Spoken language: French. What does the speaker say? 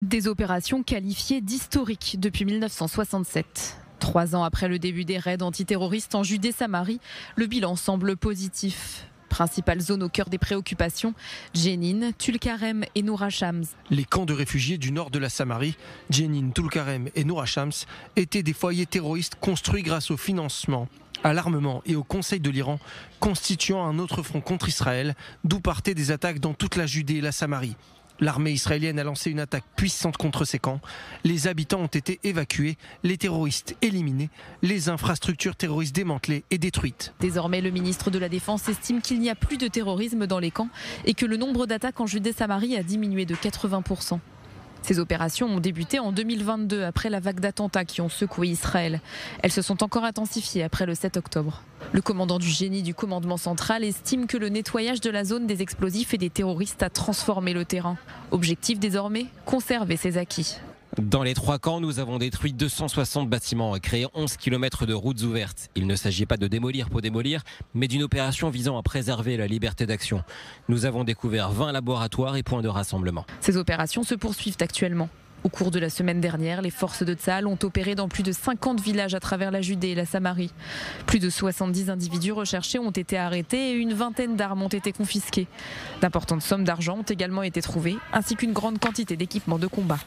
Des opérations qualifiées d'historiques depuis 1967. 3 ans après le début des raids antiterroristes en Judée-Samarie, le bilan semble positif. Principales zones au cœur des préoccupations, Jenin, Tulkarem et Nour Hachams. Les camps de réfugiés du nord de la Samarie, Jenin, Tulkarem et Nour Hachams, étaient des foyers terroristes construits grâce au financement, à l'armement et au Conseil de l'Iran, constituant un autre front contre Israël, d'où partaient des attaques dans toute la Judée et la Samarie. L'armée israélienne a lancé une attaque puissante contre ces camps. Les habitants ont été évacués, les terroristes éliminés, les infrastructures terroristes démantelées et détruites. Désormais, le ministre de la Défense estime qu'il n'y a plus de terrorisme dans les camps et que le nombre d'attaques en Judée-Samarie a diminué de 80%. Ces opérations ont débuté en 2022 après la vague d'attentats qui ont secoué Israël. Elles se sont encore intensifiées après le 7 octobre. Le commandant du génie du commandement central estime que le nettoyage de la zone des explosifs et des terroristes a transformé le terrain. Objectif désormais, conserver ses acquis. Dans les 3 camps, nous avons détruit 260 bâtiments et créé 11 km de routes ouvertes. Il ne s'agit pas de démolir pour démolir, mais d'une opération visant à préserver la liberté d'action. Nous avons découvert 20 laboratoires et points de rassemblement. Ces opérations se poursuivent actuellement. Au cours de la semaine dernière, les forces de Tsahal ont opéré dans plus de 50 villages à travers la Judée et la Samarie. Plus de 70 individus recherchés ont été arrêtés et une vingtaine d'armes ont été confisquées. D'importantes sommes d'argent ont également été trouvées, ainsi qu'une grande quantité d'équipements de combat.